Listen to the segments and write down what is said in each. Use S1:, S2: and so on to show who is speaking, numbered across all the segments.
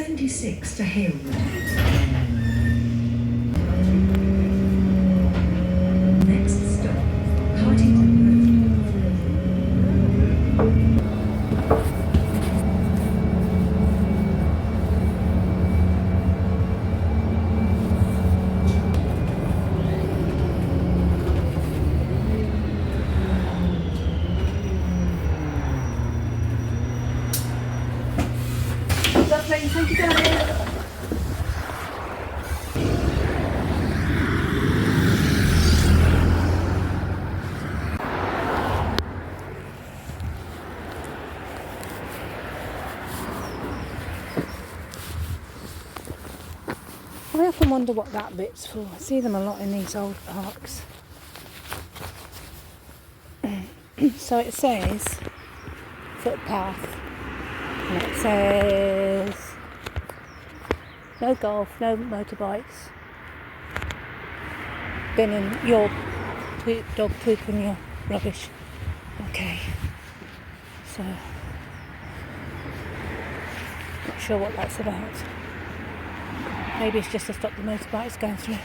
S1: 76 to Hailwood. Next stop, Hartington
S2: Lovely, thank you, darling. I often wonder what that bit's for. I see them a lot in these old parks. So it says footpath, and it says no golf, no motorbikes, binning your dog poop and your rubbish. Okay, so not sure what that's about. Maybe it's just to stop the motorbikes going through.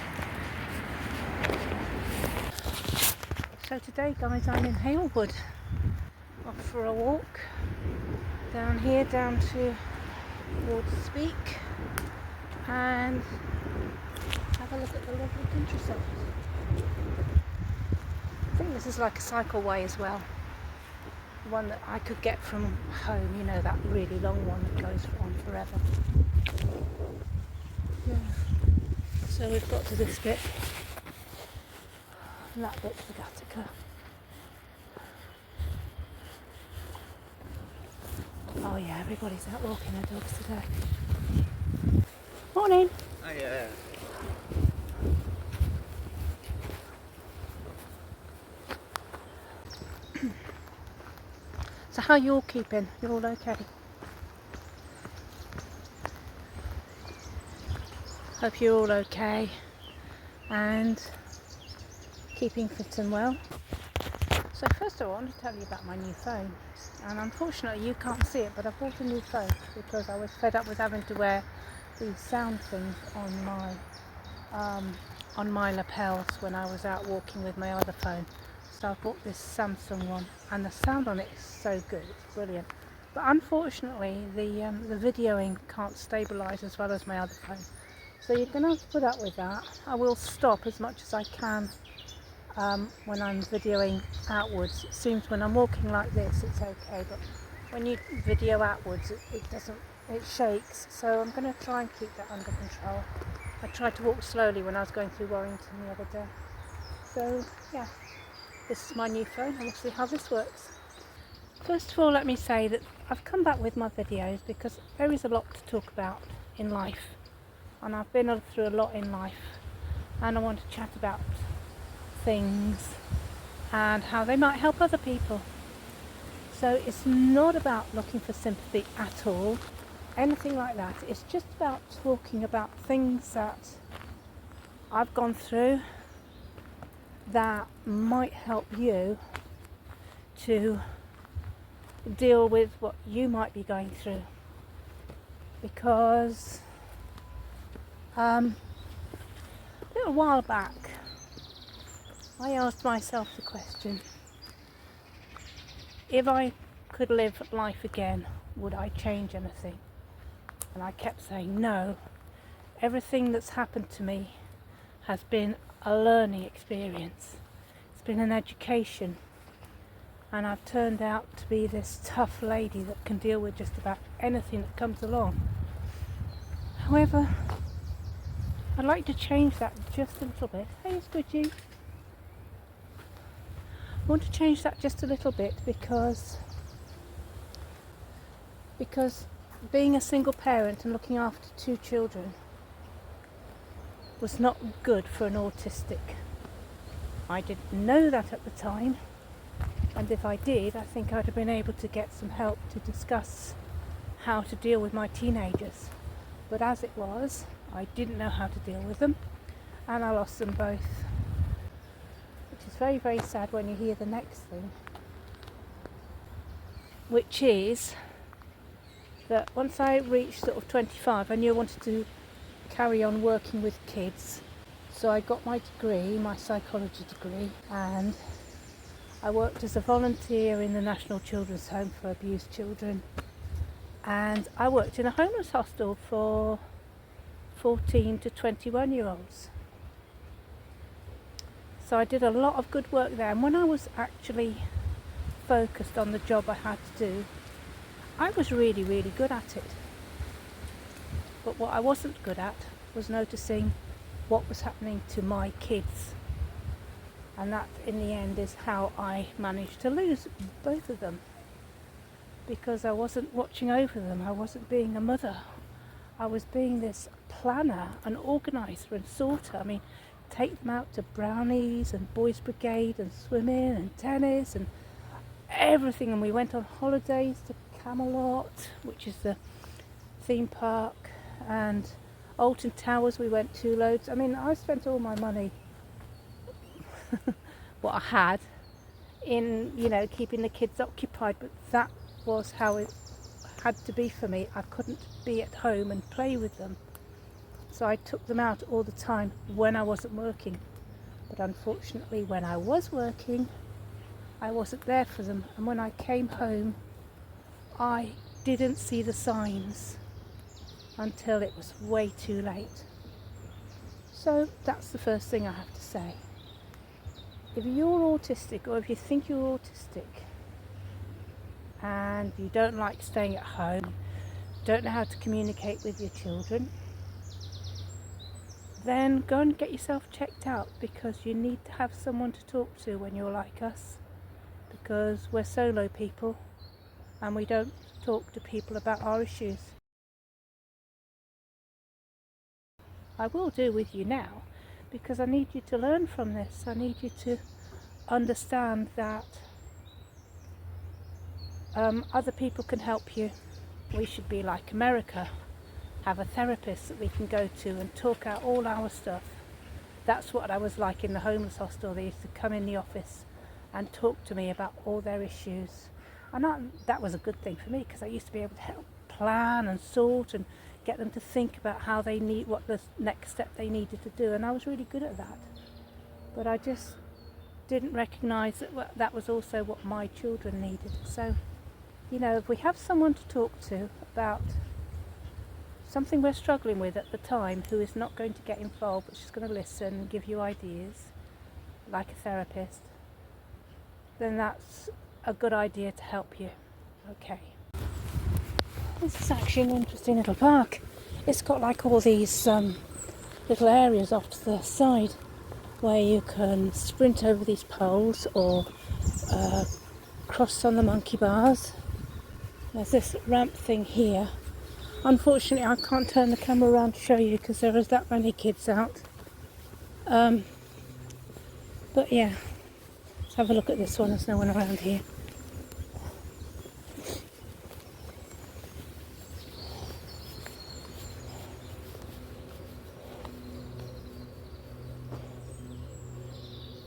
S2: So today, guys, I'm in Hailwood, off for a walk down here, down towards Speak, and have a look at the lovely countryside. I think this is like a cycleway as well, one that I could get from home, you know, that really long one that goes on forever. Yeah. So we've got to this bit, and that bit's the Gattaca. Oh yeah, everybody's out walking their dogs today. Morning!
S3: Oh, yeah.
S2: So how are you all keeping? You're all okay? Hope you're all okay and keeping fit and well. So first of all, I want to tell you about my new phone. And unfortunately you can't see it, but I bought a new phone because I was fed up with having to wear these sound things on my lapels when I was out walking with my other phone. So I bought this Samsung one, and the sound on it is so good, it's brilliant. But unfortunately the videoing can't stabilise as well as my other phone. So you're going to have to put up with that. I will stop as much as I can when I'm videoing outwards. It seems when I'm walking like this it's okay, but when you video outwards it shakes. So I'm going to try and keep that under control. I tried to walk slowly when I was going through Warrington the other day. So yeah, this is my new phone and we'll see how this works. First of all, let me say that I've come back with my videos because there is a lot to talk about in life, and I've been through a lot in life, and I want to chat about things and how they might help other people. So it's not about looking for sympathy at all, anything like that. It's just about talking about things that I've gone through that might help you to deal with what you might be going through. Because a little while back I asked myself the question, if I could live life again, would I change anything? And I kept saying no. Everything that's happened to me has been a learning experience. It's been an education, and I've turned out to be this tough lady that can deal with just about anything that comes along. However, I'd like to change that just a little bit. Hey, Squidgy. I want to change that just a little bit because being a single parent and looking after 2 children was not good for an autistic. I didn't know that at the time, and if I did, I think I'd have been able to get some help to discuss how to deal with my teenagers. But as it was, I didn't know how to deal with them, and I lost them both. Which is very, very sad when you hear the next thing, which is that once I reached sort of 25, I knew I wanted to carry on working with kids. So I got my degree, my psychology degree, and I worked as a volunteer in the National Children's Home for Abused Children, and I worked in a homeless hostel for 14 to 21 year olds. So I did a lot of good work there, and when I was actually focused on the job I had to do, I was really, really good at it. But what I wasn't good at was noticing what was happening to my kids. And that, in the end, is how I managed to lose both of them. Because I wasn't watching over them. I wasn't being a mother. I was being this planner and organiser and sorter. I mean, take them out to brownies and boys' brigade and swimming and tennis and everything. And we went on holidays to Camelot, which is the theme park, and Alton Towers we went to loads. I mean, I spent all my money, what I had, in, you know, keeping the kids occupied, but that was how it had to be for me. I couldn't be at home and play with them. So I took them out all the time when I wasn't working. But unfortunately, when I was working, I wasn't there for them. And when I came home, I didn't see the signs until it was way too late. So that's the first thing I have to say. If you're autistic, or if you think you're autistic and you don't like staying at home, don't know how to communicate with your children, then go and get yourself checked out, because you need to have someone to talk to when you're like us, because we're solo people and we don't talk to people about our issues. I will do with you now, because I need you to learn from this. I need you to understand that other people can help you. We should be like America, have a therapist that we can go to and talk out all our stuff. That's what I was like in the homeless hostel. They used to come in the office and talk to me about all their issues, and that was a good thing for me, because I used to be able to help plan and sort and get them to think about how they need, what the next step they needed to do, and I was really good at that. But I just didn't recognise that that was also what my children needed. So, you know, if we have someone to talk to about something we're struggling with at the time, who is not going to get involved, but she's going to listen and give you ideas, like a therapist, then that's a good idea to help you. Okay. This is actually an interesting little park. It's got like all these little areas off to the side where you can sprint over these poles or cross on the monkey bars. There's this ramp thing here. Unfortunately, I can't turn the camera around to show you because there is that many kids out. But yeah, let's have a look at this one. There's no one around here.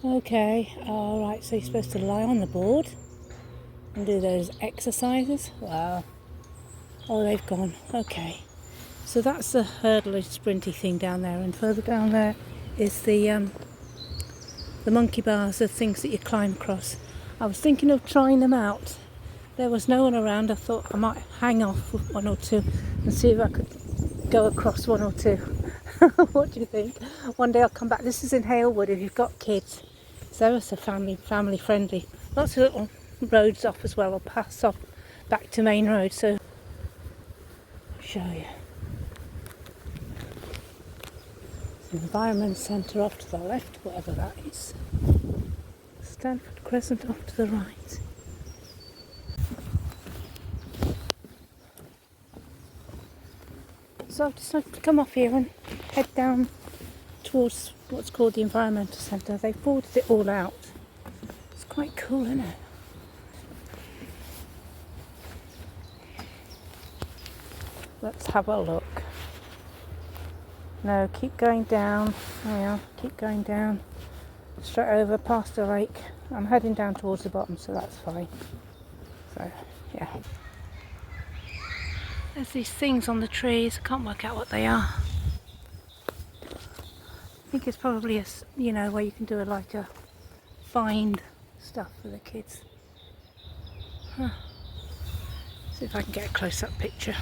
S2: Okay, alright, so you're supposed to lie on the board and do those exercises. Wow. Oh, they've gone. Okay. So that's the hurdly sprinty thing down there, and further down there is the monkey bars, the things that you climb across. I was thinking of trying them out. There was no one around. I thought I might hang off with one or two and see if I could go across one or two. What do you think? One day I'll come back. This is in Halewood if you've got kids. So it's a family friendly. Lots of little roads off as well, or paths off back to main road. So I'll show you. It's an environment centre off to the left, whatever that is. Stanford Crescent off to the right. So I've decided to come off here and head down towards what's called the Environmental Centre. They've boarded it all out. It's quite cool, isn't it? Let's have a look. No, keep going down. Oh yeah, keep going down. Straight over past the lake. I'm heading down towards the bottom, so that's fine. So, yeah. There's these things on the trees. I can't work out what they are. I think it's probably where you can do like a find stuff for the kids. Huh. See if I can get a close-up picture.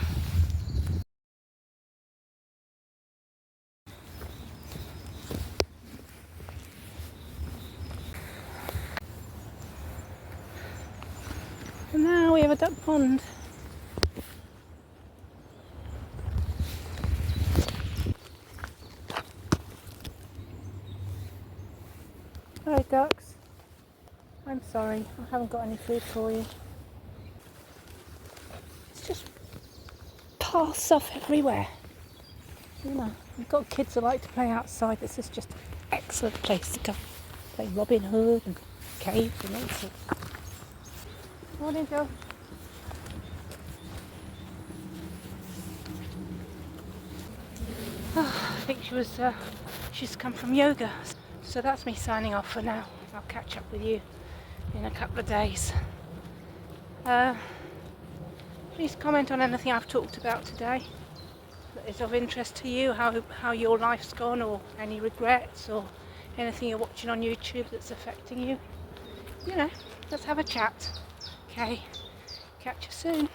S2: And now we have a duck pond. Hi ducks. I'm sorry, I haven't got any food for you. It's just paths off everywhere. You know, we've got kids who like to play outside. This is just an excellent place to go. Play Robin Hood and caves and all sorts. Morning, Joe. Oh, I think she's come from yoga. So that's me signing off for now. I'll catch up with you in a couple of days. Please comment on anything I've talked about today that is of interest to you, how your life's gone, or any regrets, or anything you're watching on YouTube that's affecting you. You know, let's have a chat. Okay, catch you soon.